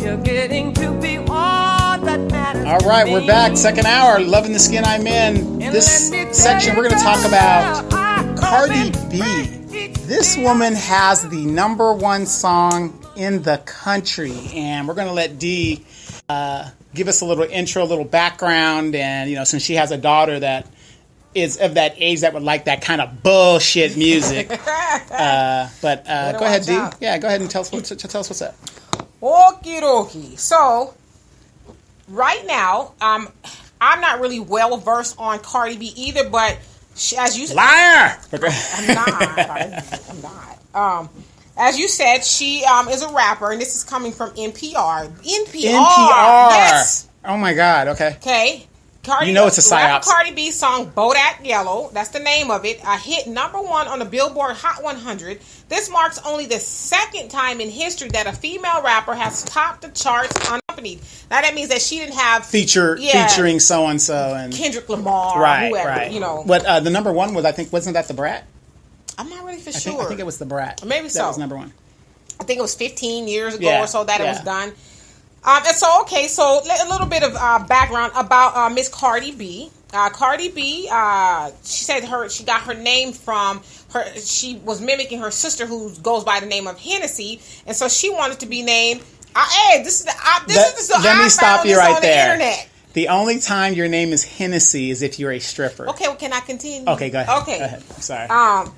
you're getting to be all that matters. All right, we're back. Second hour, Loving the Skin I'm in. This section, we're going to talk about Cardi B. This woman has the #1 song in the country, and we're going to let Dee give us a little intro, a little background, and since she has a daughter that is of that age that would like that kind of bullshit music. But go ahead, Dee. Yeah, go ahead and tell us what's up. Okie dokie. So, right now, I'm not really well versed on Cardi B either, but as you said, liar. I'm not. As you said, she is a rapper, and this is coming from NPR. NPR. Yes. Oh my God. Okay. Okay. Cardi, it's a psyops. Cardi B song "Bodak Yellow," that's the name of it, hit #1 on the Billboard Hot 100. This marks only the second time in history that a female rapper has topped the charts unaccompanied. Now that means that she didn't have featuring so and so and Kendrick Lamar, right, whoever, right. But the #1 was, I think, wasn't that the Brat? I'm not really sure. I think it was the Brat. Maybe so. That was #1. I think it was 15 years ago or so that it was done. And so a little bit of background about Miss Cardi B. Cardi B, she said she got her name from her. She was mimicking her sister, who goes by the name of Hennessy, and so she wanted to be named. Hey, this is the let me stop you right there. Internet. The only time your name is Hennessy is if you're a stripper. Okay, well, can I continue? Okay, go ahead. Okay, go ahead. I'm sorry.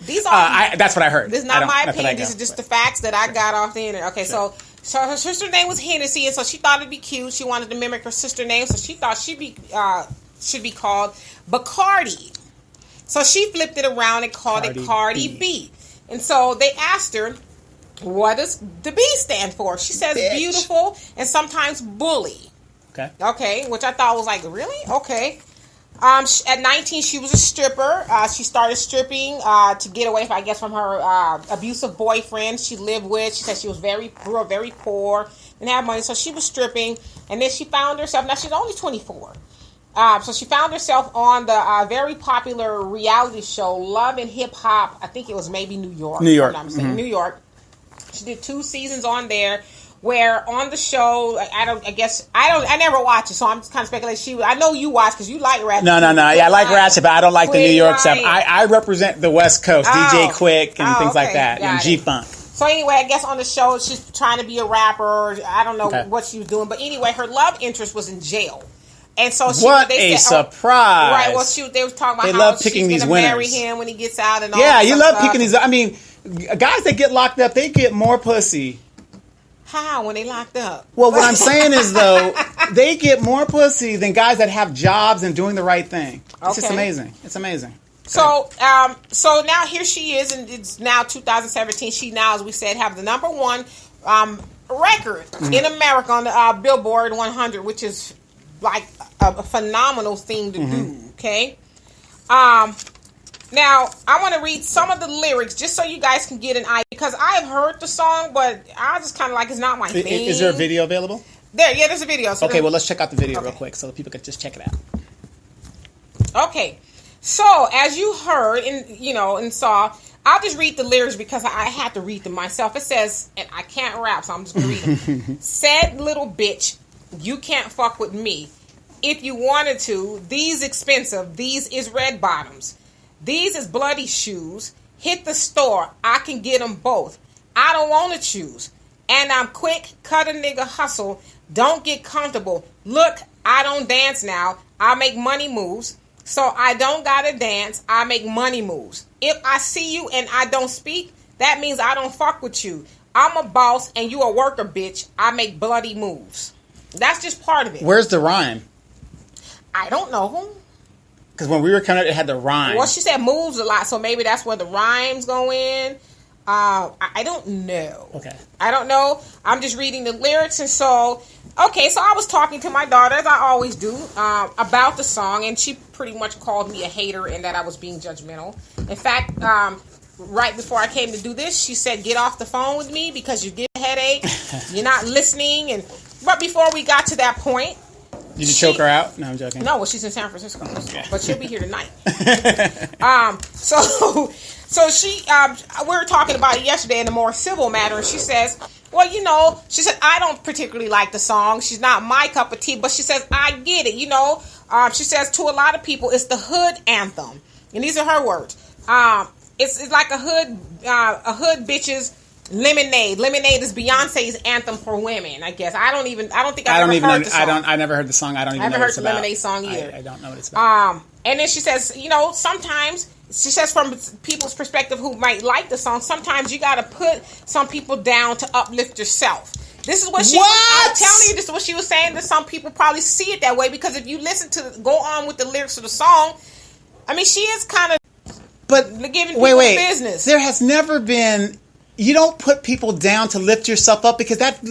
These are that's what I heard. This is not my opinion. These are just the facts that I got off the internet. Okay, sure. So her sister's name was Hennessy, and so she thought it'd be cute. She wanted to mimic her sister's name, so she thought should be called Bacardi. So she flipped it around and called it Cardi B. And so they asked her, what does the B stand for? She says beautiful and sometimes bully. Okay, which I thought was like, really? Okay. At 19, she was a stripper. She started stripping to get away, from her abusive boyfriend she lived with. She said she grew up very poor, didn't have money, so she was stripping. And then she found herself. Now she's only 24. So she found herself on the very popular reality show Love and Hip Hop. I think it was maybe New York. New York. Mm-hmm. New York. She did 2 seasons on there. Where on the show, I never watch it, so I'm just kind of speculating. I know you watch because you like Ratchet. No. Yeah, I like Ratchet, but I don't like the New York stuff. I represent the West Coast, DJ Quick and things like that, and G-Funk. So anyway, I guess on the show, she's trying to be a rapper. I don't know what she was doing, but anyway, her love interest was in jail. And so they said, surprise! Right. Well, they was talking about how she's going to marry him when he gets out and all. Yeah, you love picking these. I mean, guys that get locked up, they get more pussy. How when they locked up? Well, what I'm saying is though, they get more pussy than guys that have jobs and doing the right thing. It's just amazing. It's amazing. So now here she is, and it's now 2017. She now, as we said, have the #1 record in America on the Billboard 100, which is like a phenomenal thing to do. Okay. Now, I want to read some of the lyrics just so you guys can get an idea, because I have heard the song, but I just kind of like it's not my thing. Is there a video available? There's a video. So well, let's check out the video real quick so that people can just check it out. Okay. So, as you heard and saw, I'll just read the lyrics because I had to read them myself. It says, and I can't rap, so I'm just going to read them. Said little bitch, you can't fuck with me. If you wanted to, these expensive, these is red bottoms. These is bloody shoes. Hit the store. I can get them both. I don't want to choose. And I'm quick. Cut a nigga hustle. Don't get comfortable. Look, I don't dance now. I make money moves. So I don't gotta dance. I make money moves. If I see you and I don't speak, that means I don't fuck with you. I'm a boss and you a worker, bitch. I make bloody moves. That's just part of it. Where's the rhyme? I don't know. Because when we were coming up, it had the rhyme. Well, she said moves a lot, so maybe that's where the rhymes go in. I don't know. Okay. I don't know. I'm just reading the lyrics, and so I was talking to my daughter, as I always do, about the song, and she pretty much called me a hater and that I was being judgmental. In fact, right before I came to do this, she said, "Get off the phone with me because you get a headache. You're not listening." But before we got to that point. Did you choke her out? No, I'm joking. No, well, she's in San Francisco, but she'll be here tonight. So she, we were talking about it yesterday in a more civil matter, and she says, Well, you know, she said, I don't particularly like the song. She's not my cup of tea, but she says, I get it. You know, she says to a lot of people, it's the hood anthem. And these are her words. It's like a hood bitch's lemonade. Lemonade is Beyonce's anthem for women, I guess. I never heard the song. I haven't heard the Lemonade song either. I don't know what it's about. And then she says, you know, sometimes, she says from people's perspective who might like the song, sometimes you got to put some people down to uplift yourself. This is what she was, I'm telling you, this is what she was saying, that some people probably see it that way, because if you listen to, go on with the lyrics of the song, I mean, she is kind of giving people business. There has never been... You don't put people down to lift yourself up, because that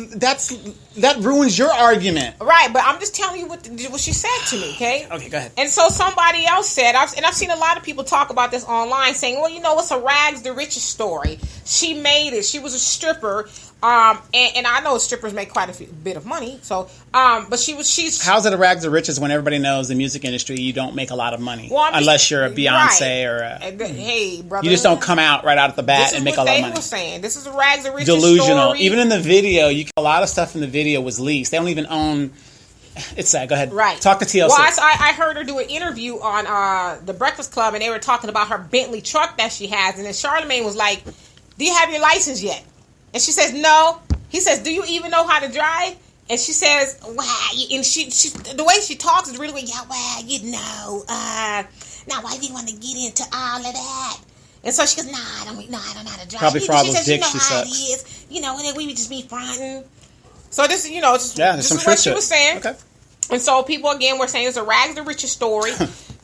ruins your argument. Right, but I'm just telling you what she said to me, okay? Okay, go ahead. And so somebody else said, I've seen a lot of people talk about this online, saying, well, you know, it's a rags to riches story. She made it. She was a stripper. And I know strippers make quite a bit of money. So, but she's. How's it a rags to riches when everybody knows the music industry, you don't make a lot of money unless you're a Beyonce or a. Hey, brother, you just don't come out right out at the bat and make a lot of money. This is what they were saying. This is a rags to riches delusional. story. Even in the video, a lot of stuff in the video was leaked. They don't even own. It's sad. Go ahead. Right. Talk to TLC. Well, I heard her do an interview on the Breakfast Club, and they were talking about her Bentley truck that she has, and then Charlamagne was like, "Do you have your license yet?" And she says, "No." He says, "Do you even know how to drive?" And she says, "Wow." And she the way she talks is really weird. Yeah, well, you know. Now, why do you want to get into all of that? And so she goes, "Nah, I don't know how to drive." Probably for all those dicks you know she how sucks. it is. You know, and then we would just be fronting. So this, you know, this is what she was saying. Okay. And so people again were saying it's a rags to riches story.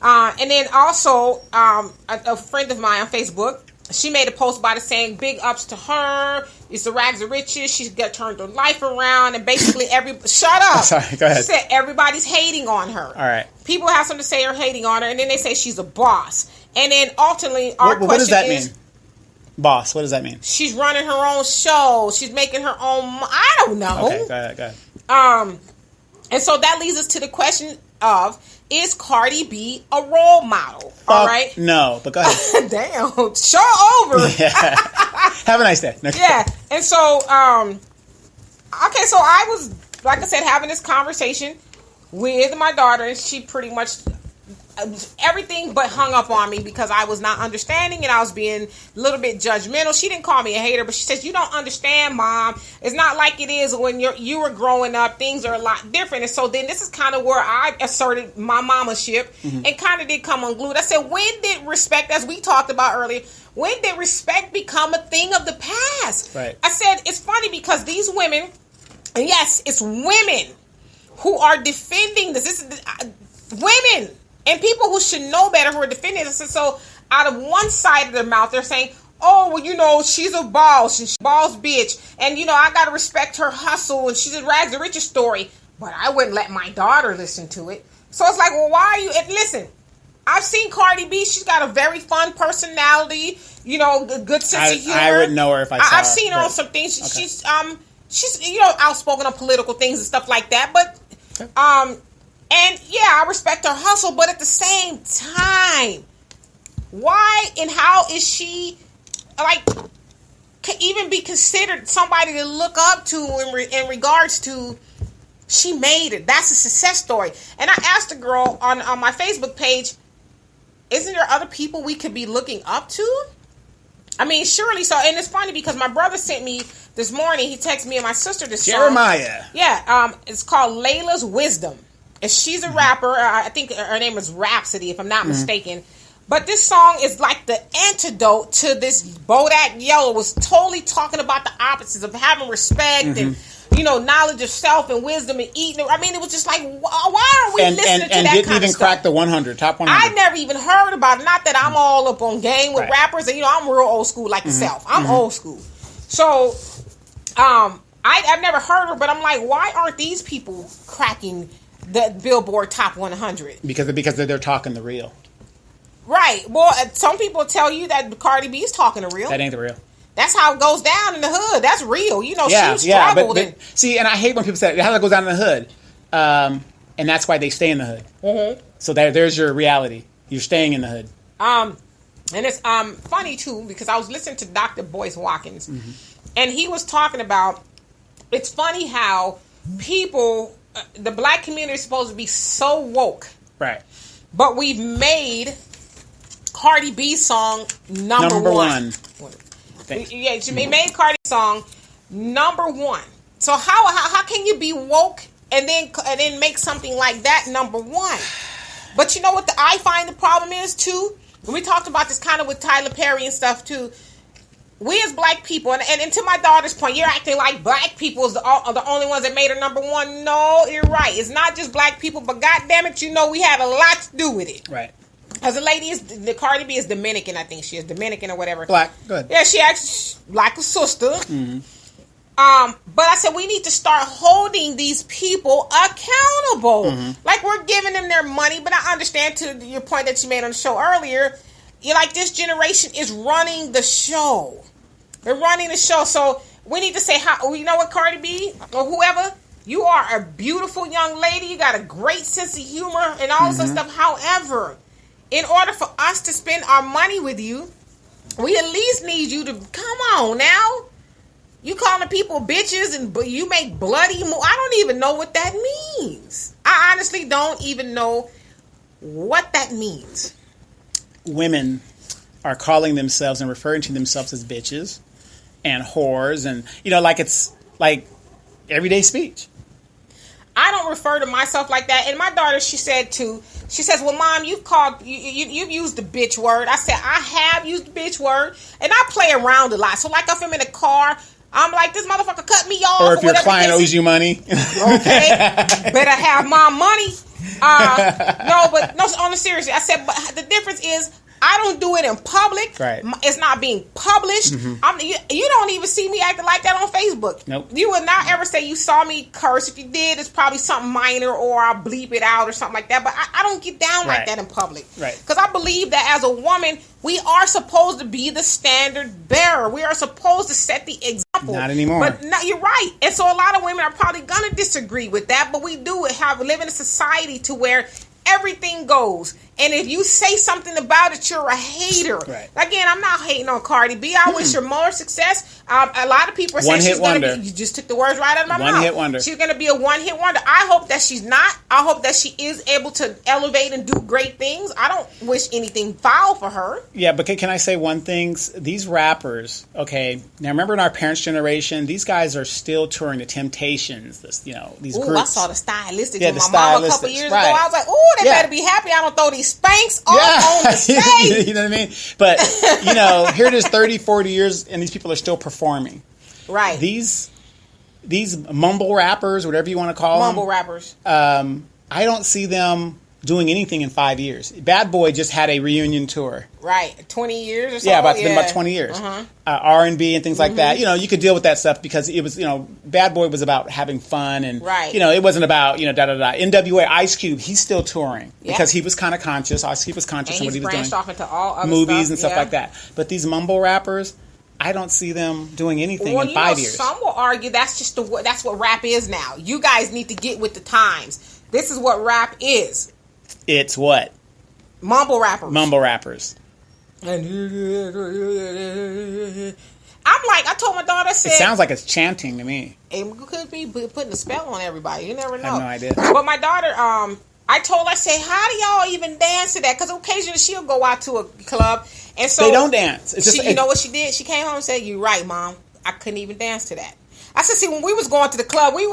And then also a friend of mine on Facebook, she made a post about it saying big ups to her. It's the rags to riches. She's got turned her life around, and basically shut up. Sorry, go ahead. She said everybody's hating on her. All right. People have something to say are hating on her, and then they say she's a boss. And then ultimately, our question what does that is, mean? Boss, what does that mean? She's running her own show. She's making her own. I don't know. Okay, go ahead. And so that leads us to the question of, is Cardi B a role model? All right. No, but go ahead. Damn. Show over. Yeah. Have a nice day. Yeah. And so, okay, so I was, like I said, having this conversation with my daughter, and she pretty much everything but hung up on me because I was not understanding and I was being a little bit judgmental. She didn't call me a hater, but she says, "You don't understand, Mom. It's not like it is when you were growing up. Things are a lot different." And so then this is kind of where I asserted my mama-ship and kind of did come unglued. I said, when did respect, as we talked about earlier, when did respect become a thing of the past? Right. I said, it's funny because these women, and yes, it's women who are defending this. This is women. And people who should know better who are defending this. And so out of one side of their mouth, they're saying, "Oh, well, you know, she's a boss and she's a boss bitch. And, you know, I got to respect her hustle and she's a rags to riches story." But I wouldn't let my daughter listen to it. So it's like, well, why are you... And listen, I've seen Cardi B. She's got a very fun personality, you know, good sense of humor. I wouldn't know her if I saw her. I've seen her on some things. Okay. She's, you know, outspoken on political things and stuff like that. But, and yeah, I respect her hustle, but at the same time, why and how is she, like, can even be considered somebody to look up to in regards to, she made it. That's a success story. And I asked a girl on my Facebook page, isn't there other people we could be looking up to? I mean, surely so. And it's funny because my brother sent me this morning, he texted me and my sister this Jeremiah. song. Yeah, it's called Layla's Wisdom. And she's a rapper. I think her name is Rhapsody, if I'm not mistaken. But this song is like the antidote to this Bodak Yellow. Was totally talking about the opposites of having respect and, you know, knowledge of self and wisdom and eating. I mean, it was just like, why aren't we listening to that kind of stuff? And didn't even crack the 100, top 100. I never even heard about it. Not that I'm all up on game with rappers. And, you know, I'm real old school like yourself. I'm old school. So, I've never heard her, but I'm like, why aren't these people cracking the Billboard Top 100? Because they're talking the real. Right. Well, some people tell you that Cardi B is talking the real. That ain't the real. That's how it goes down in the hood. That's real. You know, she struggled. But see, and I hate when people say how that goes down in the hood. And that's why they stay in the hood. Mm-hmm. So there's your reality. You're staying in the hood. And it's funny, too, because I was listening to Dr. Boyce Watkins. And he was talking about it's funny how people, the black community is supposed to be so woke. Right. But we've made Cardi B's song number one. Yeah, she made Cardi's song number one. So how can you be woke and then make something like that number one? But you know what I find the problem is too? We talked about this kind of with Tyler Perry and stuff too. We as black people, and to my daughter's point, you're acting like black people are the only ones that made her number one. No, you're right. It's not just black people, but goddamn it, we had a lot to do with it. Right. Because the Cardi B is Dominican, I think she is Dominican or whatever. Black, good. Yeah, she acts like a sister. Mm-hmm. But I said we need to start holding these people accountable. Mm-hmm. Like we're giving them their money, but I understand to your point that you made on the show earlier. You're like, this generation is running the show. They're running the show. So we need to say, you know what, Cardi B or whoever, you are a beautiful young lady. You got a great sense of humor and all this other stuff. However, in order for us to spend our money with you, we at least need you to come on now. You calling people bitches and you make bloody I don't even know what that means. I honestly don't even know what that means. Women are calling themselves and referring to themselves as bitches and whores and, like it's like everyday speech. I don't refer to myself like that. And my daughter, she says, well, Mom, you've used the bitch word. I said, I have used the bitch word. And I play around a lot. So like if I'm in a car, I'm like, this motherfucker cut me off. Or if your client owes you money. Okay. Better have my money. On the seriously, I said, but the difference is I don't do it in public. Right. It's not being published. Mm-hmm. You don't even see me acting like that on Facebook. Nope. You would not ever say you saw me curse. If you did, it's probably something minor or I'll bleep it out or something like that. But I don't get down like that in public. Right. Because I believe that as a woman, we are supposed to be the standard bearer. We are supposed to set the example. Not anymore. But no, you're right. And so a lot of women are probably going to disagree with that. But we do live in a society to where everything goes. And if you say something about it, you're a hater. Right. Again, I'm not hating on Cardi B. I wish her more success. A lot of people are saying she's going to be... You just took the words right out of my mouth. One-hit wonder. She's going to be a one-hit wonder. I hope that she's not. I hope that she is able to elevate and do great things. I don't wish anything foul for her. Yeah, but can I say one thing? These rappers, okay, now remember in our parents' generation, these guys are still touring the Temptations, these groups. I saw the Stylistics Yeah, with the my mama a couple Stylistics, years right. ago. I was like, they better be happy I don't throw these Spanx on the stage. You know what I mean? But, here it is 30, 40 years, and these people are still performing. Right. These mumble rappers, whatever you want to call them. Mumble rappers. I don't see them doing anything in 5 years. Bad Boy just had a reunion tour. Right. 20 years or so? Yeah, it's been about 20 years. R&B and things like that. You could deal with that stuff because it was, Bad Boy was about having fun and, it wasn't about, da-da-da. NWA, Ice Cube, he's still touring because he was kind of conscious. Ice Cube was conscious of what he was doing. Off into all other movies and stuff like that. But these mumble rappers, I don't see them doing anything in 5 years. Some will argue that's what rap is now. You guys need to get with the times. This is what rap is. It's what? Mumble rappers. Mumble rappers. I'm like, I told my daughter, I said... It sounds like it's chanting to me. It could be putting a spell on everybody. You never know. I have no idea. But my daughter, I told her, I said, how do y'all even dance to that? Because occasionally she'll go out to a club. And so they don't dance. It's just, you know what she did? She came home and said, you're right, Mom. I couldn't even dance to that. I said, see, when we was going to the club, we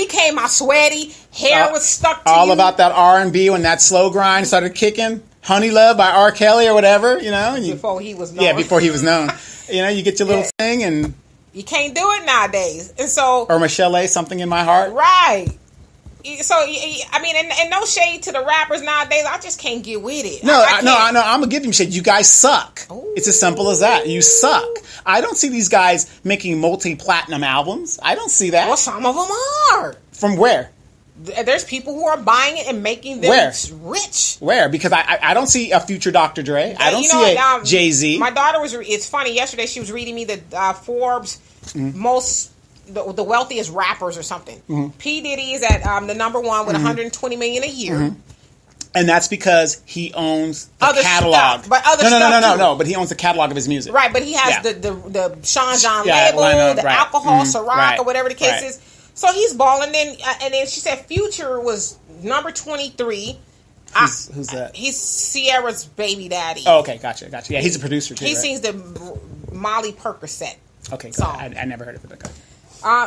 came out sweaty, hair was stuck to all you. About that R&B when that slow grind started kicking. Honey Love by R. Kelly or whatever, before he was known. Yeah, before he was known. You get your little thing and... You can't do it nowadays. And so... Or Michelle A, Something in My Heart. Right. So, I mean, and no shade to the rappers nowadays. I just can't get with it. No, I'm going to give you shade. You guys suck. Ooh. It's as simple as that. You suck. I don't see these guys making multi-platinum albums. I don't see that. Well, some of them are. From where? There's people who are buying it and making them rich. Where? Because I don't see a future Dr. Dre. I don't see a Jay-Z. My daughter it's funny, yesterday she was reading me the Forbes most... The wealthiest rappers or something. P. Diddy is at the number one with $120 million a year. And that's because he owns the Other catalog. stuff, but other stuff too. But he owns the catalog of his music. Right, but he has Yeah. the Sean John Yeah, label, I know, the right. alcohol, Mhm, Ciroc, right, or whatever the case right. is. So he's balling. And then she said Future was number 23. Who's that? He's Sierra's baby daddy. Oh, okay, gotcha. Yeah, he's a producer too. He right? sings the Molly Percocet. Okay, good. song. I never heard of it. Okay.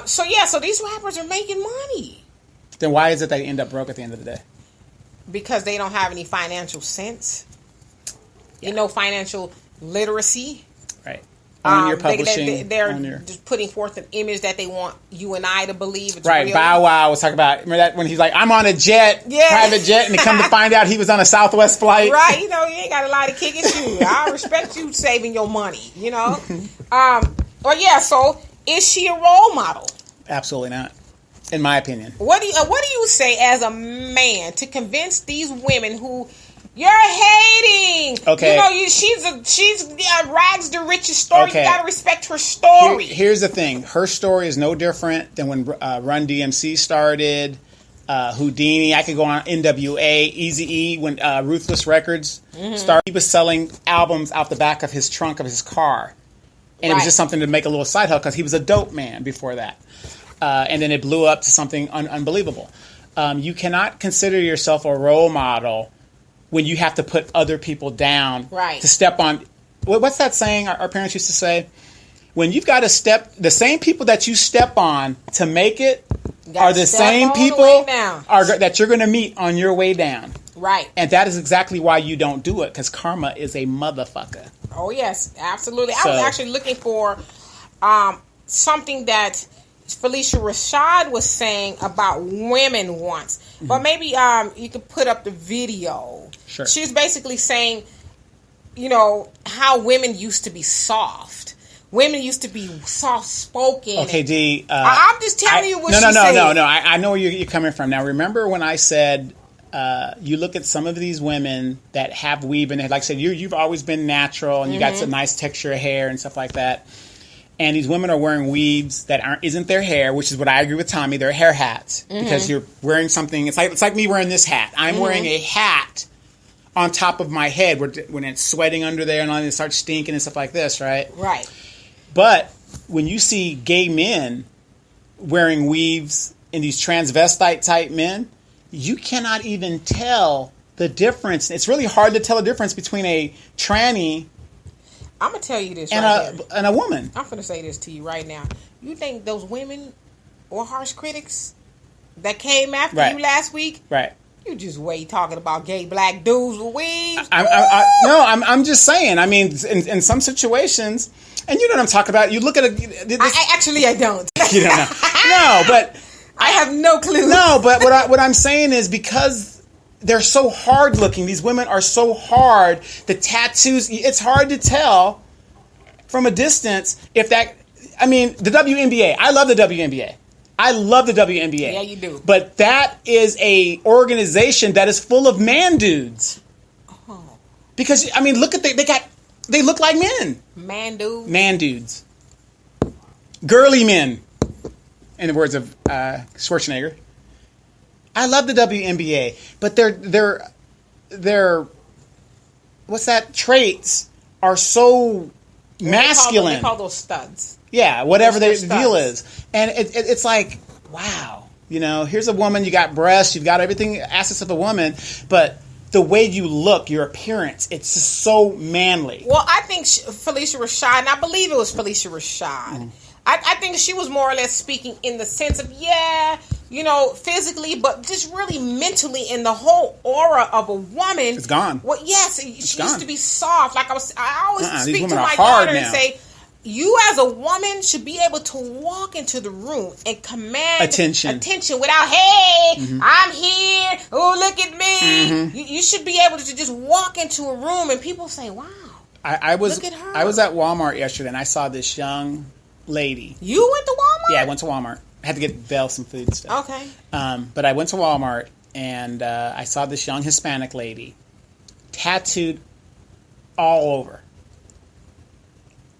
So these rappers are making money Then why is it they end up broke at the end of the day? because they don't have any financial sense. Financial literacy. Right. Own your publishing. They're own your... just putting forth an image that they want you and I to believe it's Right, real. Bow Wow was talking about, remember that when he's like, I'm on a jet, Yeah. private jet, and they come to find out he was on a Southwest flight. Right, you ain't got a lot of kick at you. I respect you saving your money, So is she a role model? Absolutely not, in my opinion. What do you say as a man to convince these women who you're hating? Okay. She's rags to riches story. Okay. You gotta respect her story. Here's the thing. Her story is no different than when Run DMC started, Houdini. I could go on NWA, Eazy-E, when Ruthless Records started. He was selling albums out the back of his trunk of his car. And it was just something to make a little side hustle because he was a dope man before that. And then it blew up to something unbelievable. You cannot consider yourself a role model when you have to put other people down to step on. What's that saying our parents used to say? When you've got to step, the same people that you step on to make it are the same people that you're going to meet on your way down. Right. And that is exactly why you don't do it, because karma is a motherfucker. Oh, yes, absolutely. So, I was actually looking for something that Felicia Rashad was saying about women once. Mm-hmm. But maybe you could put up the video. Sure. She was basically saying, how women used to be soft. Women used to be soft-spoken. Okay, Dee. I'm just telling you what she said. No. I know where you're coming from. Now, remember when I said you look at some of these women that have weave in it. Like I said, you've always been natural and you got some nice texture of hair and stuff like that. And these women are wearing weaves that isn't their hair, which is what I agree with Tommy. They're hair hats because you're wearing something. It's like me wearing this hat. I'm wearing a hat on top of my head when it's sweating under there and it starts stinking and stuff like this, right? Right. But when you see gay men wearing weaves and these transvestite type men, you cannot even tell the difference. It's really hard to tell the difference between a tranny I'm going to tell you this and a woman. I'm going to say this to you right now. You think those women were harsh critics that came after you last week? Right. You just wait talking about gay black dudes with weaves. I'm just saying. I mean, in some situations, and you know what I'm talking about. You look at I don't. You don't know. No, but I have no clue. No, but what I'm saying is because they're so hard looking. These women are so hard. The tattoos, it's hard to tell from a distance if that, I mean, the WNBA. I love the WNBA. I love the WNBA. Yeah, you do. But that is a organization that is full of man dudes. Oh. Because, I mean, look at they look like men. Man dudes? Man dudes. Girly men, in the words of Schwarzenegger. I love the WNBA, but their what's that? Traits are so masculine. They call those studs. Yeah, whatever the studs. deal is, and it's like, wow, here's a woman. You got breasts, you've got everything assets of a woman, but the way you look, your appearance, it's just so manly. Well, I think Felicia Rashad, and I believe it was Felicia Rashad. I think she was more or less speaking in the sense of, physically, but just really mentally in the whole aura of a woman. It's gone. Well, yes, she used to be soft. Like I always speak to my my daughter and say, you as a woman should be able to walk into the room and command attention without, hey, I'm here. Oh, look at me. You should be able to just walk into a room and people say, wow, look at her. I was at Walmart yesterday and I saw this young lady. You went to Walmart? Yeah, I went to Walmart. I had to get Belle some food and stuff. Okay. But I went to Walmart and I saw this young Hispanic lady tattooed all over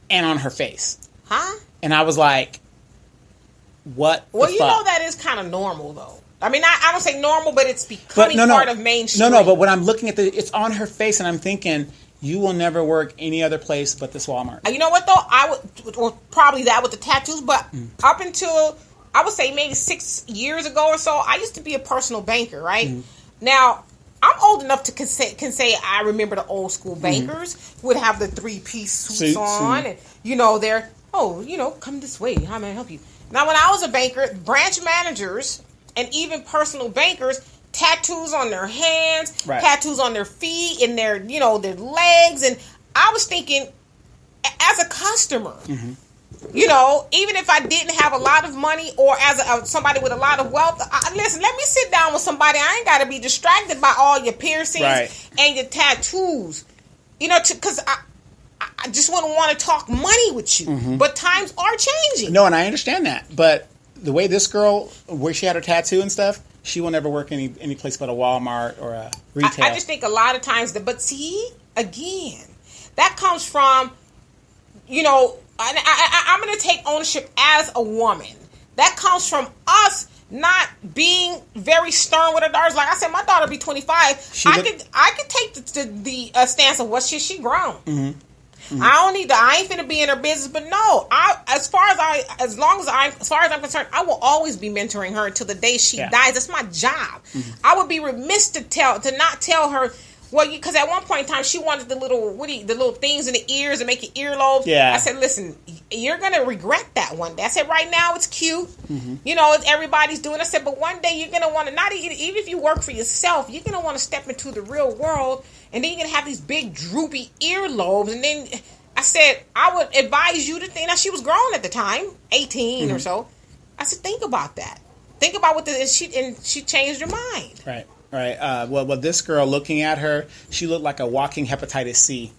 and on her face. Huh? And I was like, what Well, the you fuck? know that is kind of normal, though. I mean, I don't say normal, but it's becoming part of mainstream. No, but when I'm looking at it's on her face, and I'm thinking, you will never work any other place but this Walmart. You know what, though? I would, or probably that with the tattoos, but up until, I would say maybe 6 years ago or so, I used to be a personal banker, right? Now, I'm old enough to can say I remember the old school bankers would have the 3-piece suits on, and, you know, they're, come this way. How may I help you? Now, when I was a banker, branch managers and even personal bankers, tattoos on their hands, tattoos on their feet, and their legs. And I was thinking, as a customer, even if I didn't have a lot of money, or as somebody with a lot of wealth, listen, let me sit down with somebody. I ain't got to be distracted by all your piercings and your tattoos. Because I just wouldn't want to talk money with you. But times are changing. No, and I understand that. But the way this girl, where she had her tattoo and stuff, she will never work any place but a Walmart or a retail. I just think a lot of times but see, again, that comes from, I'm going to take ownership as a woman. That comes from us not being very stern with our daughters. Like I said, my daughter be 25. I could take the stance of what she grown. I ain't finna be in her business, but no. As far as I'm concerned, I will always be mentoring her until the day she dies. That's my job. I would be remiss to not tell her. Well, because at one point in time she wanted the little things in the ears and make your earlobes. Yeah. I said, listen, you're gonna regret that one day. I said, right now it's cute. Everybody's doing it. I said, but one day you're gonna want to even if you work for yourself, you're gonna want to step into the real world. And then you're going to have these big droopy earlobes. And then I said, I would advise you to think. Now, she was grown at the time, 18 or so. I said, think about that. Think about what she changed her mind. Right. Well, this girl, looking at her, she looked like a walking hepatitis C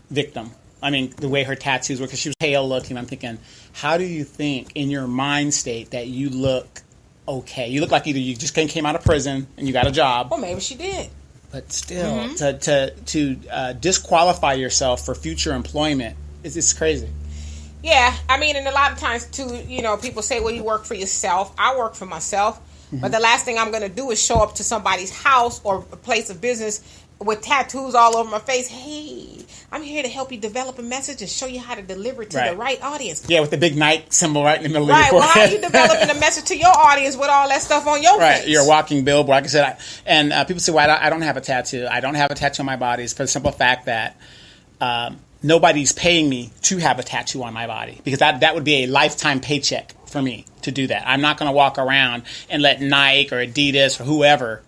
victim. I mean, the way her tattoos were, because she was pale looking. I'm thinking, how do you think in your mind state that you look okay? You look like either you just came out of prison and you got a job. Well, maybe she did. But still, to disqualify yourself for future employment, it's crazy. Yeah, I mean, and a lot of times, too, people say, well, you work for yourself. I work for myself. But the last thing I'm going to do is show up to somebody's house or a place of business with tattoos all over my face. Hey, I'm here to help you develop a message and show you how to deliver it to the right audience. Yeah, with the big Nike symbol right in the middle of your forehead. Well, how are you developing a message to your audience with all that stuff on your face? You're a walking billboard. Like I said, people say, well, I don't have a tattoo. I don't have a tattoo on my body. It's for the simple fact that nobody's paying me to have a tattoo on my body, because that would be a lifetime paycheck for me to do that. I'm not going to walk around and let Nike or Adidas or whoever...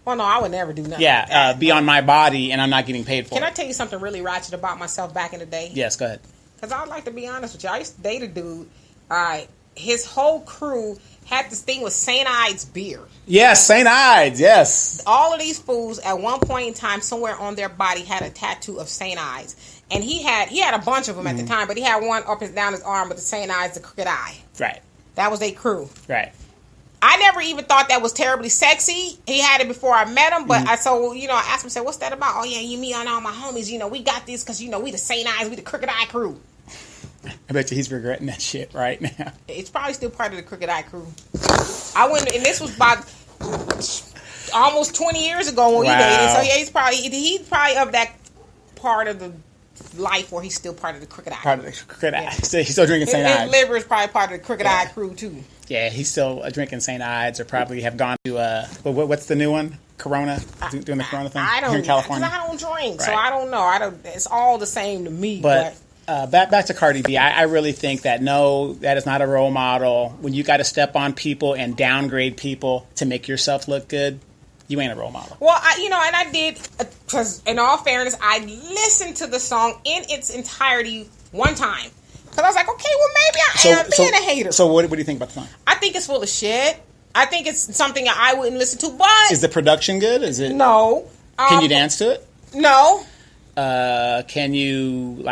Well, no, I would never do nothing like that. Be on my body, and I'm not getting paid for it. Can I tell you something really ratchet about myself back in the day? Yes, go ahead. Because I'd like to be honest with you. I used to date a dude. His whole crew had this thing with St. Ides beer. Yes, St. Ides, yes. All of these fools, at one point in time, somewhere on their body, had a tattoo of St. Ides. And he had a bunch of them at the time, but he had one up and down his arm with the St. Ides, the crooked eye. Right. That was their crew. Right. I never even thought that was terribly sexy. He had it before I met him, but I asked him, I said, what's that about? Oh, yeah, you, me, and all my homies, we got this because, we the St. Ides, we the crooked eye crew. I bet you he's regretting that shit right now. It's probably still part of the crooked eye crew. I went, and this was about almost 20 years ago when we dated. So, yeah, he's probably of that part of the life where he's still part of the crooked eye. Part of the crooked eye. He's still drinking St. Ides. His liver is probably part of the crooked eye crew, too. Yeah, he's still drinking St. Ides, or probably have gone to, what's the new one? Corona? Doing the Corona thing? Here in California? Because I don't drink, so I don't know. It's all the same to me. But back to Cardi B, I really think that, no, that is not a role model. When you got to step on people and downgrade people to make yourself look good, you ain't a role model. Well, and I did, because in all fairness, I listened to the song in its entirety one time. Because I was like, okay, well, maybe I am being a hater. So what do you think about the song? I think it's full of shit. I think it's something I wouldn't listen to, but... Is the production good? Is it... No. Can you dance to it? No. Can you,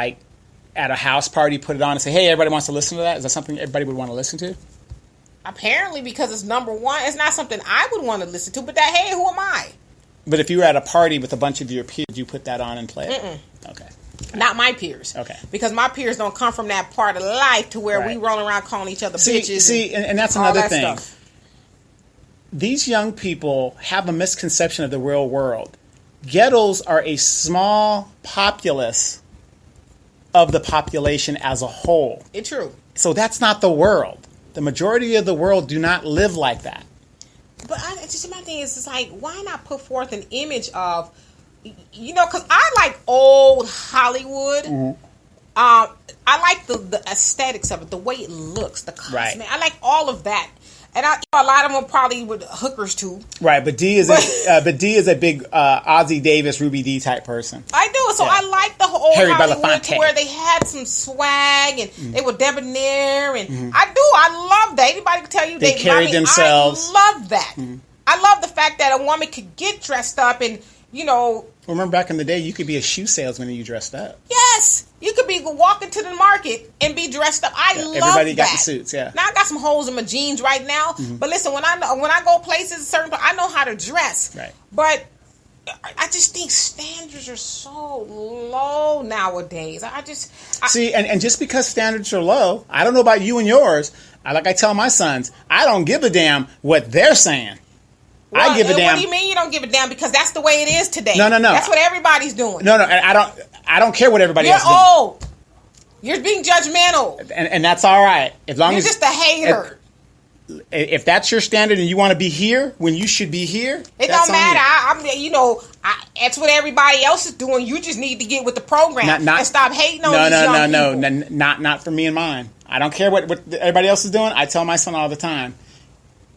at a house party, put it on and say, hey, everybody wants to listen to that? Is that something everybody would want to listen to? Apparently, because it's number one, it's not something I would want to listen to, but hey, who am I? But if you were at a party with a bunch of your peers, would you put that on and play it? Mm-mm. Okay. Not my peers. Okay. Because my peers don't come from that part of life to where we roll around calling each other bitches. See, and that's another thing. These young people have a misconception of the real world. Ghettos are a small populace of the population as a whole. It's true. So that's not the world. The majority of the world do not live like that. But just my thing is, it's like, why not put forth an image of, because I like old Hollywood. Mm-hmm. I like the aesthetics of it, the way it looks, the cosmetic. I like all of that. And a lot of them probably with hookers too. Right, but D is a big Ozzie Davis, Ruby Dee type person. I do, so I like the whole Harry Hollywood Belafonte, to where they had some swag and they were debonair, and I love that. Anybody can tell you they carried themselves. I love that. I love the fact that a woman could get dressed up and Remember back in the day, you could be a shoe salesman and you dressed up. Yes. You could be walking to the market and be dressed up. I love everybody that. Got the suits, yeah. Now I got some holes in my jeans right now, but listen, when I go places, I know how to dress. Right. But I just think standards are so low nowadays. See, and just because standards are low, I don't know about you and yours. Like I tell my sons, I don't give a damn what they're saying. Well, I give a damn. What do you mean you don't give a damn? Because that's the way it is today. No. That's what everybody's doing. No, I don't care what everybody else is doing. You're old. You're being judgmental. And that's all right. As long You're just a hater. If that's your standard and you want to be here when you should be here, it don't matter. That's what everybody else is doing. You just need to get with the program and stop hating on these young people. Not for me and mine. I don't care what everybody else is doing. I tell my son all the time,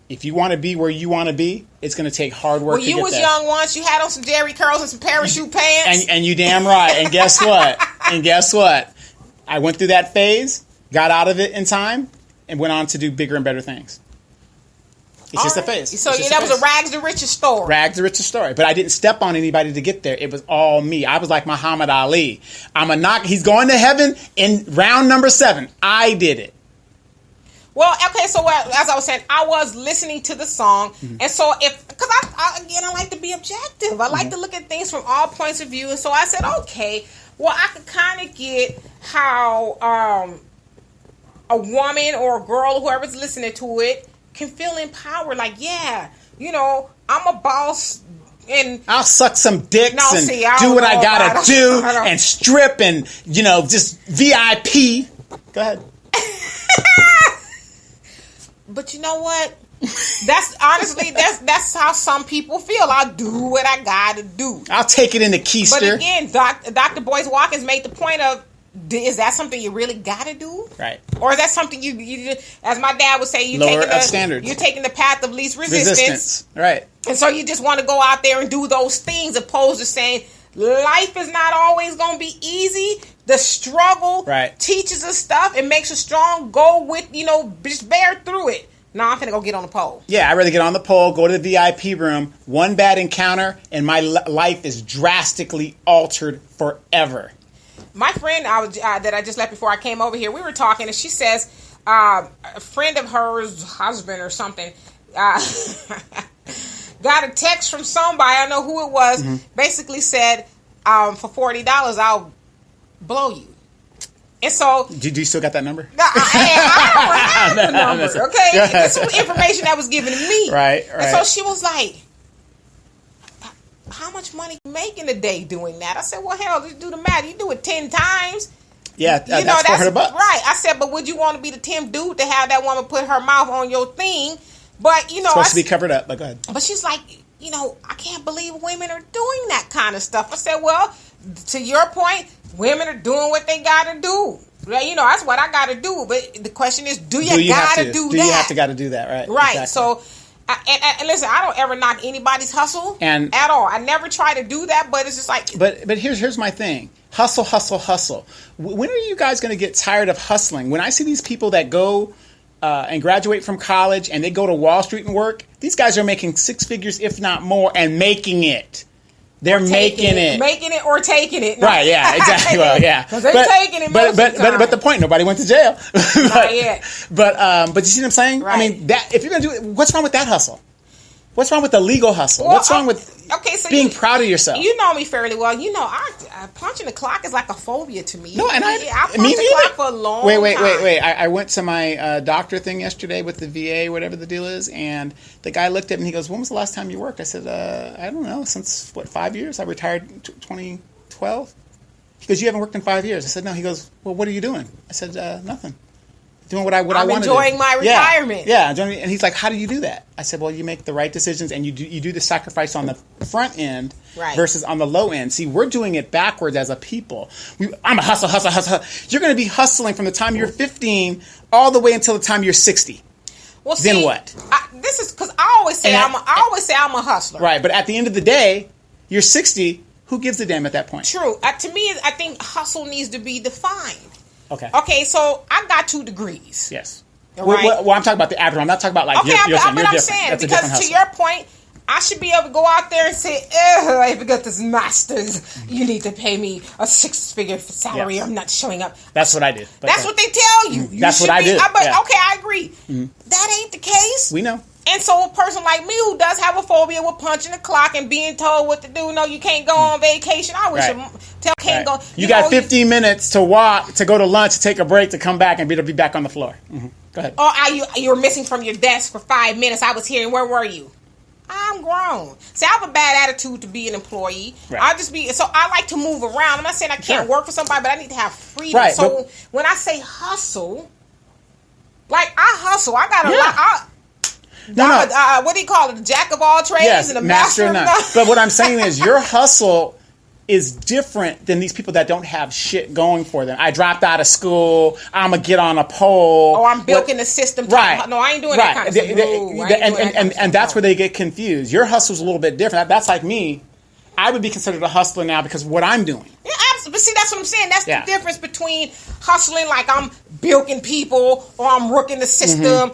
if you want to be where you want to be, it's going to take hard work to get there. When you was young once, you had on some Jerry curls and some parachute pants. And you damn right. And guess what? I went through that phase, got out of it in time, and went on to do bigger and better things. It's just a phase. So that was a rags to riches story. Rags to riches story. But I didn't step on anybody to get there. It was all me. I was like Muhammad Ali. He's going to heaven in round number 7. I did it. Well, okay, so as I was saying, I was listening to the song, and so because I like to be objective. I like to look at things from all points of view, and so I said, okay, well, I could kind of get how a woman or a girl, whoever's listening to it, can feel empowered. Like, yeah, I'm a boss. And I'll suck some dicks and do what I gotta do and strip and, just VIP. Go ahead. But you know what? That's how some people feel. I'll do what I gotta do. I'll take it in the keister. But again, Dr. Boyce Watkins made the point of, is that something you really gotta do? Right. Or is that something you as my dad would say, you're taking the path of least resistance. Right. And so you just want to go out there and do those things, opposed to saying life is not always going to be easy. The struggle teaches us stuff and makes us strong. Go with, just bear through it. No, I'm finna go get on the pole. Yeah, I'd rather get on the pole, go to the VIP room, one bad encounter, and my life is drastically altered forever. My friend that I just left before I came over here, we were talking, and she says a friend of hers, husband or something, got a text from somebody, I don't know who it was, basically said, for $40, I'll blow you. And so... Do you still got that number? I have the number, okay? This was information that was given to me. Right. And so she was like, how much money you make in a day doing that? I said, well, hell, just do the math. You do it 10 times. Yeah, that's $400. Right. I said, but would you want to be the 10th dude to have that woman put her mouth on your thing? But, it's supposed to be covered up. But go ahead. But she's like, I can't believe women are doing that kind of stuff. I said, well, to your point, women are doing what they got to do. That's what I got to do. But the question is, do you got to do that? Do you have to got to do that, right? Right. Exactly. So, and listen, I don't ever knock anybody's hustle at all. I never try to do that, but it's just like... But here's my thing. Hustle, hustle, hustle. When are you guys going to get tired of hustling? When I see these people that go and graduate from college and they go to Wall Street and work, these guys are making 6 figures, if not more, and making it. They're making it. Making it or taking it. No. Right, yeah, exactly. Well, yeah. Because they're taking it most of the time. But the point, nobody went to jail. Not yet. But you see what I'm saying? Right. I mean, if you're going to do it, what's wrong with that hustle? What's wrong with the legal hustle? What's wrong with... Okay, so being proud of yourself. You know me fairly well. You know, I punching the clock is like a phobia to me. No, and I punched the clock for a long time. Wait. I went to my doctor thing yesterday with the VA, whatever the deal is, and the guy looked at me and he goes, "When was the last time you worked?" I said, "I don't know, since 5 years? I retired 2012." He goes, "You haven't worked in 5 years?" I said, "No." He goes, "Well, what are you doing?" I said, "Nothing. Doing what I want to do." I'm enjoying my retirement. Yeah. And he's like, "How do you do that?" I said, "Well, you make the right decisions and you do the sacrifice on the front end versus on the low end. See, we're doing it backwards as a people. I'm a hustle. You're going to be hustling from the time you're 15 all the way until the time you're 60. Well, then see, what? This is because I always say I'm a hustler. Right, but at the end of the day, you're 60. Who gives a damn at that point? True. To me, I think hustle needs to be defined. Okay, so I got 2 degrees. Yes. Right? Well, I'm talking about the average. I'm not talking about like I'm saying because to your point, I should be able to go out there and say, if you got this master's, you need to pay me a 6-figure salary. Yes. I'm not showing up. That's what I did. That's what they tell you. That's what I did. Okay, I agree. That ain't the case. We know. And so a person like me who does have a phobia with punching the clock and being told what to do, no, you can't go on vacation. I wish can't go. You got 15 minutes to walk, to go to lunch, to take a break, to come back and be back on the floor. Mm-hmm. Go ahead. Oh, you were missing from your desk for 5 minutes. I was here, and where were you? I'm grown. See, I have a bad attitude to be an employee. Right. I like to move around. I'm not saying I can't work for somebody, but I need to have freedom. Right, so when I say hustle, like I hustle, I got a lot. What do you call it? The jack of all trades and the master of none. But what I'm saying is your hustle is different than these people that don't have shit going for them. I dropped out of school. I'm going to get on a pole. Oh, I'm bilking the system. Right. No, I ain't doing that kind of stuff. And that's where they get confused. Your hustle's a little bit different. That's like me. I would be considered a hustler now because of what I'm doing. Yeah, absolutely. But see, that's what I'm saying. That's the difference between hustling like I'm bilking people or I'm rooking the system.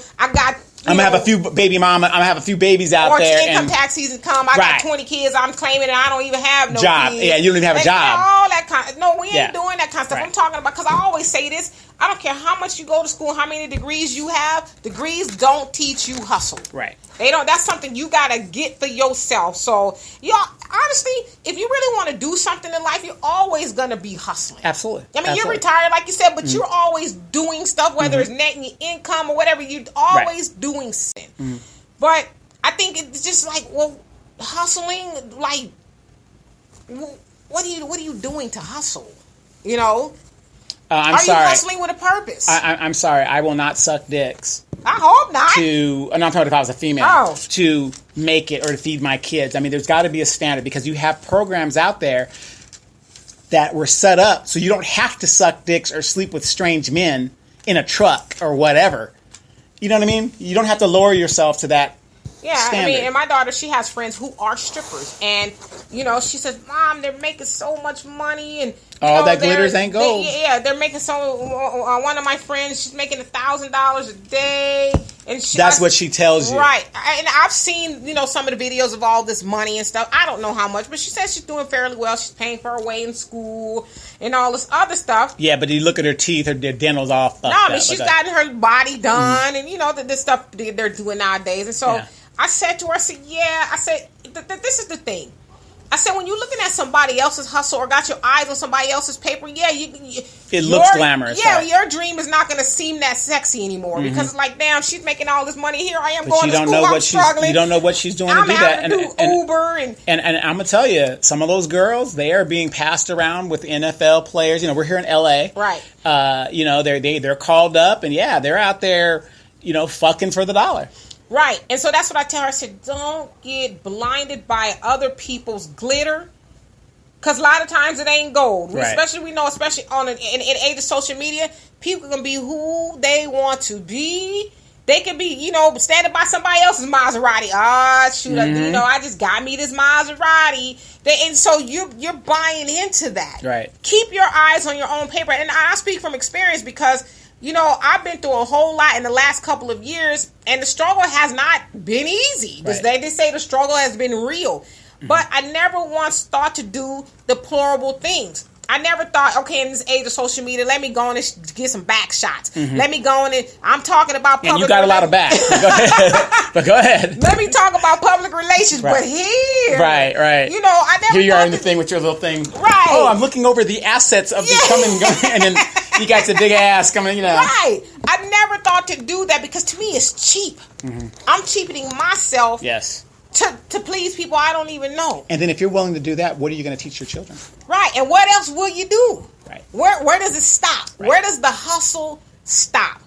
I'm gonna have a few baby mama. I'm gonna have a few babies out there. Or income tax season come. I got 20 kids. I'm claiming, and I don't even have no job. Kids. Yeah, you don't even have a job. All that kind. No, we ain't doing that kind of stuff. I'm talking about because I always say this. I don't care how much you go to school, how many degrees you have. Degrees don't teach you hustle. Right. They don't. That's something you gotta get for yourself. So, honestly, if you really want to do something in life, you're always gonna be hustling. Absolutely. I mean, you're retired, like you said, but you're always doing stuff, whether it's netting your income or whatever. You're always doing something. But I think it's just like, hustling. Like, what are you doing to hustle? You know. Are you hustling with a purpose? I'm sorry. I will not suck dicks. I hope not. I'm talking about if I was a female. To make it or to feed my kids. I mean, there's got to be a standard because you have programs out there that were set up so you don't have to suck dicks or sleep with strange men in a truck or whatever. You know what I mean? You don't have to lower yourself to that standard. I mean, and my daughter, she has friends who are strippers. And, she says, Mom, they're making so much money. And all that glitters ain't gold. They're making one of my friends, she's making $1,000 a day. And that's what she tells you. Right. And I've seen, some of the videos of all this money and stuff. I don't know how much, but she says she's doing fairly well. She's paying for her way in school and all this other stuff. Yeah, but you look at her teeth, her dental's all fucked up. No, I mean, she's gotten her body done and, the stuff they're doing nowadays. And so I said to her, this is the thing. I said, when you're looking at somebody else's hustle or got your eyes on somebody else's paper, it looks glamorous. Yeah, your dream is not going to seem that sexy anymore because it's like, damn, she's making all this money. Here I am going to school. I'm struggling. You don't know what she's doing to do that. I'm having to do Uber and I'm gonna tell you, some of those girls, they are being passed around with NFL players. We're here in LA, right? They're called up and they're out there, fucking for the dollar. Right. And so that's what I tell her. I said, don't get blinded by other people's glitter. Because a lot of times it ain't gold. Right. Especially on in age of social media, people can be who they want to be. They can be, standing by somebody else's Maserati. I just got me this Maserati. And so you're buying into that. Right. Keep your eyes on your own paper. And I speak from experience because I've been through a whole lot in the last couple of years, and the struggle has not been easy. Right. They say the struggle has been real. But I never once thought to do deplorable things. I never thought, okay, in this age of social media, let me go on and get some back shots. Let me go on and I'm talking about public. And you got a lot of back. Go ahead. But go ahead. Let me talk about public relations. Right. But here, Right. You know, I never. Here you are thought in the thing with your little thing. Right. Oh, I'm looking over the assets of the coming, and then you got the big ass coming. You know. Right. I never thought to do that because to me it's cheap. Mm-hmm. I'm cheapening myself. Yes. To please people I don't even know. And then if you're willing to do that, what are you going to teach your children? Right. And what else will you do? Right. Where does it stop? Right. Where does the hustle stop?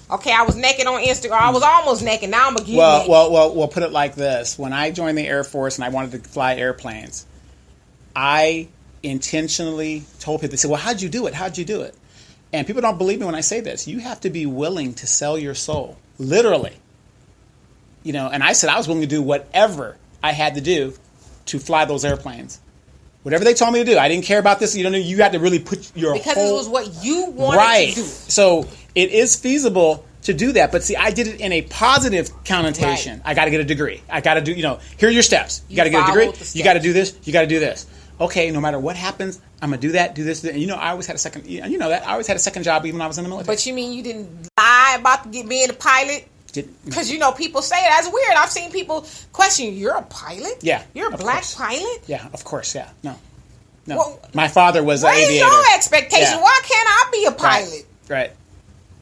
Okay, I was naked on Instagram. I was almost naked. Now I'm again naked. Well, put it like this. When I joined the Air Force and I wanted to fly airplanes, I intentionally told people, they said, well, how'd you do it? How'd you do it? And people don't believe me when I say this. You have to be willing to sell your soul. Literally. You know, and I said I was willing to do whatever I had to do to fly those airplanes. Whatever they told me to do. I didn't care about this. You know, you had to really put your because whole... it was what you wanted to do. So it is feasible to do that. But see, I did it in a positive connotation. Right. I got to get a degree. I got to do, here are your steps. You got to get a degree. You got to do this. You got to do this. Okay, no matter what happens, I'm going to do that, do this. And I always had a second, you know that. I always had a second job even when I was in the military. But you mean you didn't lie about being a pilot? Because, people say that's weird. I've seen people question, you're a pilot? Yeah. You're a black pilot? Yeah, of course, yeah. No. Well, my father was an aviator. What is your expectation? Yeah. Why can't I be a pilot? Right.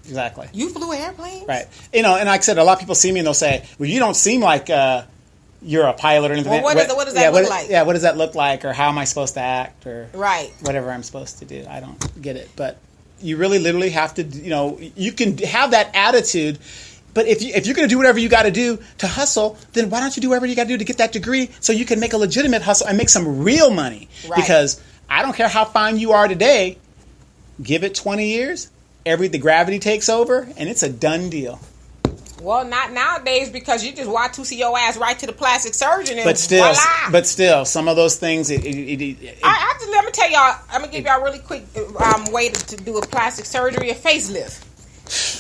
Exactly. You flew airplanes? Right. And like I said, a lot of people see me and they'll say, well, you don't seem like you're a pilot or anything. Well, what does that look like? Yeah, what does that look like? Or how am I supposed to act? Or right. whatever I'm supposed to do. I don't get it. But you really literally have to, you can have that attitude. But if you're going to do whatever you got to do to hustle, then why don't you do whatever you got to do to get that degree so you can make a legitimate hustle and make some real money? Right. Because I don't care how fine you are today. Give it 20 years, the gravity takes over, and it's a done deal. Well, not nowadays because you just Y2C your ass right to the plastic surgeon and But still, voila. some of those things. Let me tell y'all. I'm gonna give y'all a really quick way to do a plastic surgery, a facelift.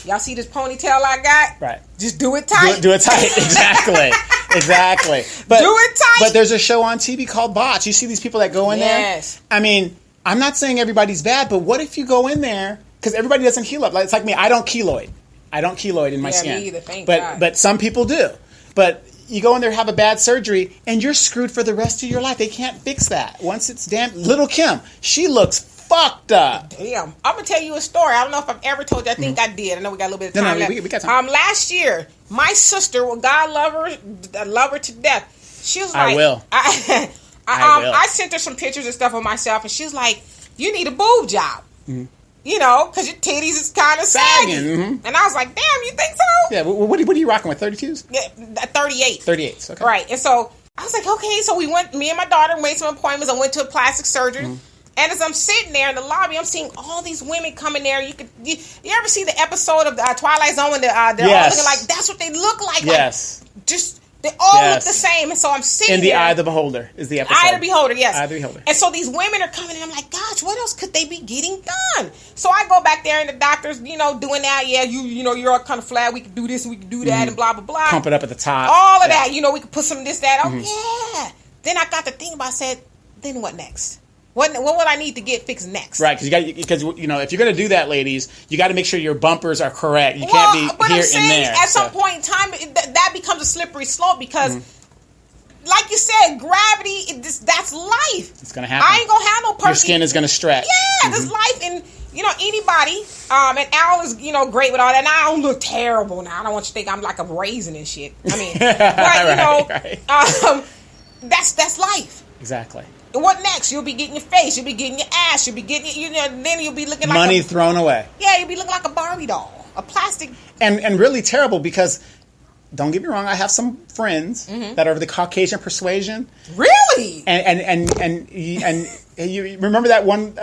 Y'all see this ponytail I got? Right. Just do it tight. Do it tight. Exactly. But, do it tight. But there's a show on TV called Botch. You see these people that go in there? I mean, I'm not saying everybody's bad, but what if you go in there, because everybody doesn't heal up. It's like me. I don't keloid. In my skin. Me either, thank God. But some people do. But you go in there, have a bad surgery, and you're screwed for the rest of your life. They can't fix that. Once it's damn... Little Kim, she looks fucked up. Damn. I'm going to tell you a story. I don't know if I've ever told you. I think I did. I know we got a little bit of time left. We got time. Last year, my sister, God love her to death. She was like... I will. I sent her some pictures and stuff of myself, and she was like, you need a boob job. Mm-hmm. Because your titties is kind of sagging. Mm-hmm. And I was like, damn, you think so? Yeah, what are you rocking with, 32s? Yeah, 38. 38s, okay. Right, and so I was like, okay, so me and my daughter made some appointments. I went to a plastic surgeon. Mm-hmm. And as I'm sitting there in the lobby, I'm seeing all these women coming there. You ever see the episode of Twilight Zone when they're all looking like, that's what they look like. Yes. Like, just... They all look the same, and so I'm sitting in the there. Eye of the Beholder is the episode. Eye of the Beholder, yes. Eye of the Beholder. And so these women are coming, and I'm like, gosh, what else could they be getting done? So I go back there, and the doctor's, doing that. Yeah, you're all kind of flat. We can do this, and we can do that, and blah blah blah. Pump it up at the top. All of that, we can put some of this, that. Oh yeah. Then I got to think about. I said, then what next? What would I need to get fixed next? Right, because if you're going to do that, ladies, you got to make sure your bumpers are correct. You can't be here and there. At some point in time, that becomes a slippery slope because. Like you said, gravity, that's life. It's going to happen. I ain't going to have no person. Your skin is going to stretch. Yeah, this life. And, anybody, and Al is, great with all that. And I don't look terrible now. I don't want you to think I'm like a raisin and shit. I mean, but, that's life. Exactly. And what next? You'll be getting your face. You'll be getting your ass. You'll be getting, then you'll be looking like money thrown away. Yeah, you'll be looking like a Barbie doll. A plastic. And really terrible because... Don't get me wrong. I have some friends that are of the Caucasian persuasion. Really? And you remember that one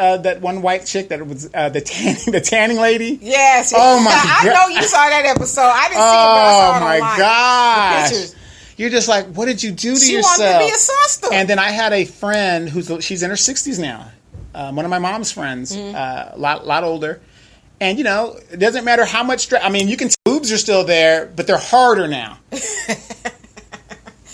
white chick that was the tanning lady? Yes. Oh my God! I know you saw that episode. I didn't see it, but I saw it online. Oh my gosh! The pictures. You're just like, what did you do to yourself? She wanted to be a sister. And then I had a friend she's in her 60s now. One of my mom's friends, a lot older. And, it doesn't matter how much stress. I mean, you can boobs are still there, but they're harder now.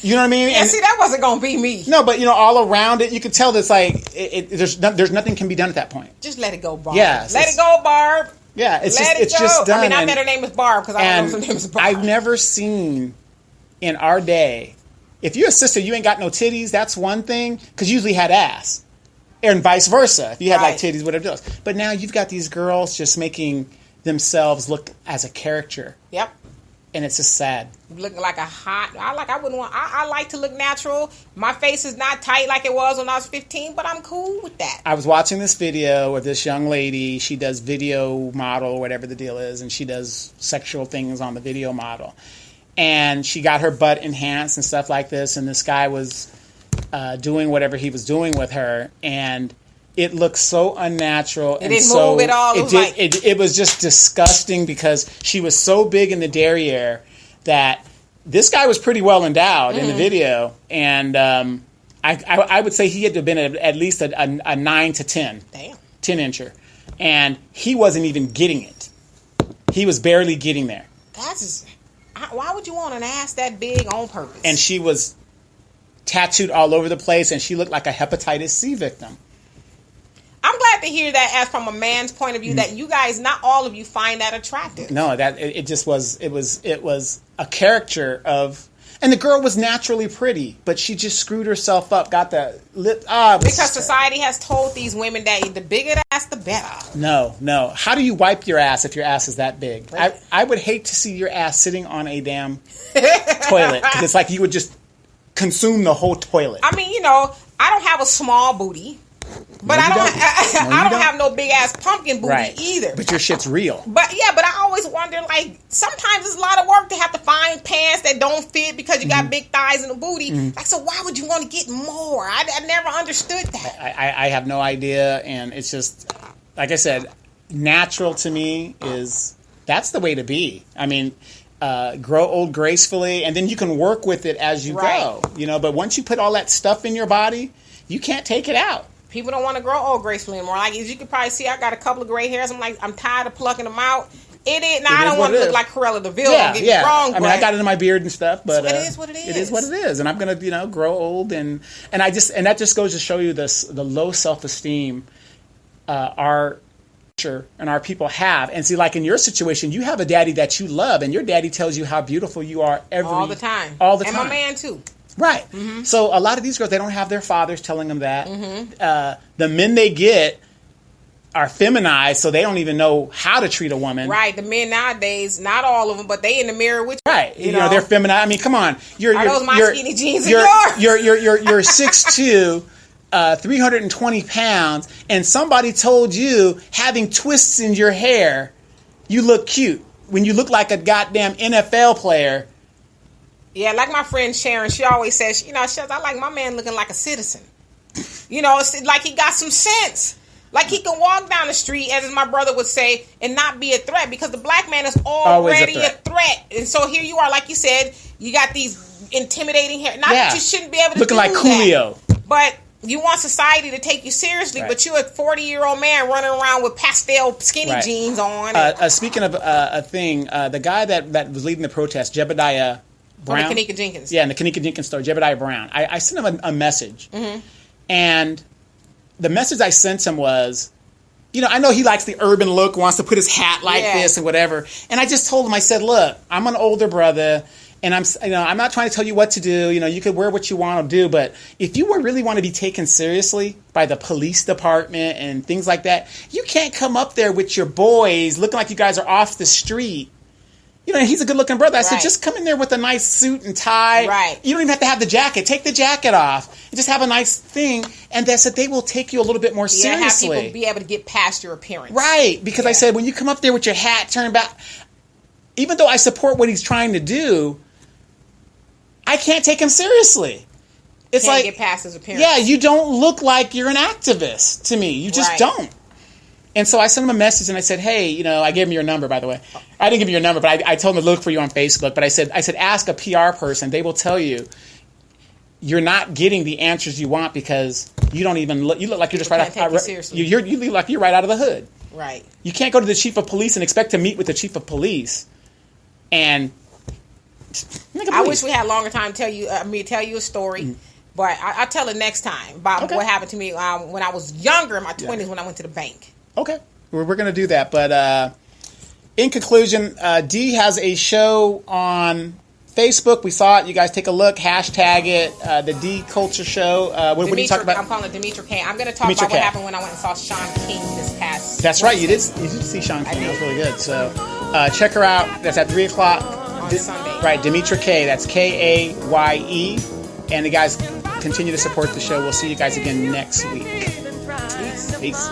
You know what I mean? Yeah, see, that wasn't going to be me. No, but, all around it, you can tell that's like, there's nothing can be done at that point. Just let it go, Barb. Yeah. Let it go, Barb. Yeah, it's just done. I mean, not that her name is Barb, because I don't know if her name is Barb. I've never seen in our day, if you're a sister, you ain't got no titties, that's one thing, because you usually had ass. And vice versa, if you had like titties, whatever else. But now you've got these girls just making themselves look as a character. Yep. And it's just sad. Looking like a hot. I like to look natural. My face is not tight like it was when I was 15, but I'm cool with that. I was watching this video of this young lady. She does video model, whatever the deal is, and she does sexual things on the video model. And she got her butt enhanced and stuff like this, and this guy was doing whatever he was doing with her, and it looked so unnatural. It didn't move at all. It was just disgusting because she was so big in the derriere that this guy was pretty well endowed in the video, and I would say he had to have been at least a 9 to 10. Damn. 10-incher. And he wasn't even getting it. He was barely getting there. Why would you want an ass that big on purpose? And she was tattooed all over the place, and she looked like a hepatitis C victim. I'm glad to hear that as from a man's point of view, that you guys, not all of you, find that attractive. No, that it just was. It was a caricature of, and the girl was naturally pretty, but she just screwed herself up. Got the lip. Because society has told these women that the bigger the ass, the better. No. How do you wipe your ass if your ass is that big? I would hate to see your ass sitting on a damn toilet, because it's like you would just consume the whole toilet. I mean, I don't have a small booty. But I don't have no big ass pumpkin booty either. But your shit's real. But I always wonder, like, sometimes it's a lot of work to have to find pants that don't fit because you got big thighs and a booty. Like, so why would you want to get more? I never understood that. I have no idea, and it's just, like I said, natural to me that's the way to be. I mean, grow old gracefully, and then you can work with it as you go. But once you put all that stuff in your body, you can't take it out. People don't want to grow old gracefully anymore. Like, as you can probably see, I got a couple of gray hairs. I'm tired of plucking them out. I don't want to look like Cruella de Vil. Don't get me wrong. I mean, I got it in my beard and stuff, but it is what it is. It is what it is, and I'm gonna, grow old, and that just goes to show you the low self-esteem our culture and our people have. And see, like in your situation, you have a daddy that you love, and your daddy tells you how beautiful you are all the time. And my man too. Right. Mm-hmm. So a lot of these girls, they don't have their fathers telling them that. Mm-hmm. The men they get are feminized, so they don't even know how to treat a woman. Right. The men nowadays, not all of them, but they in the mirror with you. Right. You know, they're feminized. I mean, come on. Are those my skinny jeans and yours? You're 6'2", 320 pounds, and somebody told you having twists in your hair, you look cute. When you look like a goddamn NFL player. Yeah, like my friend Sharon, she always says, I like my man looking like a citizen. It's like he got some sense. Like he can walk down the street, as my brother would say, and not be a threat, because the black man is already a threat. And so here you are, like you said, you got these intimidating hair. Not that you shouldn't be able to looking do like Coolio. But you want society to take you seriously, but you're a 40-year-old man running around with pastel skinny jeans on. Speaking of a thing, the guy that was leading the protest, Jebediah Brown. From the Kanika Jenkins. Yeah, in the Kanika Jenkins story, Jebediah Brown. I sent him a message. Mm-hmm. And the message I sent him was, I know he likes the urban look, wants to put his hat like this and whatever. And I just told him, I said, look, I'm an older brother, and I'm not trying to tell you what to do. You could wear what you want to do, but if you really want to be taken seriously by the police department and things like that, you can't come up there with your boys looking like you guys are off the street. And he's a good-looking brother. I said, just come in there with a nice suit and tie. Right. You don't even have to have the jacket. Take the jacket off and just have a nice thing. And they said they will take you a little bit more seriously. Have people be able to get past your appearance. Right. Because I said, when you come up there with your hat turned back, even though I support what he's trying to do, I can't take him seriously. It's can't get past his appearance. Yeah, you don't look like you're an activist to me. You just don't. And so I sent him a message and I said, hey, I gave him your number, by the way. I didn't give him your number, but I told him to look for you on Facebook. But I said, ask a PR person. They will tell you you're not getting the answers you want because you don't even look. You look like you're just right out. You look like you're right out of the hood. Right. You can't go to the chief of police and expect to meet with the chief of police. And I wish we had longer time to tell you a story. Mm-hmm. But I'll tell it next time about what happened to me when I was younger in my 20s when I went to the bank. Okay, we're going to do that. But in conclusion, Dee has a show on Facebook, we saw it. You guys take a look. Hashtag it. The D Culture Show. What are you talking about? I'm calling it Demetra K. I'm going to talk Demetra about K. what happened when I went and saw Sean King this past. That's right. You did see Sean King. That was really good. So check her out. That's at 3 o'clock. On Sunday. Right. Demetra K. That's Kaye. And the guys continue to support the show. We'll see you guys again next week. Peace.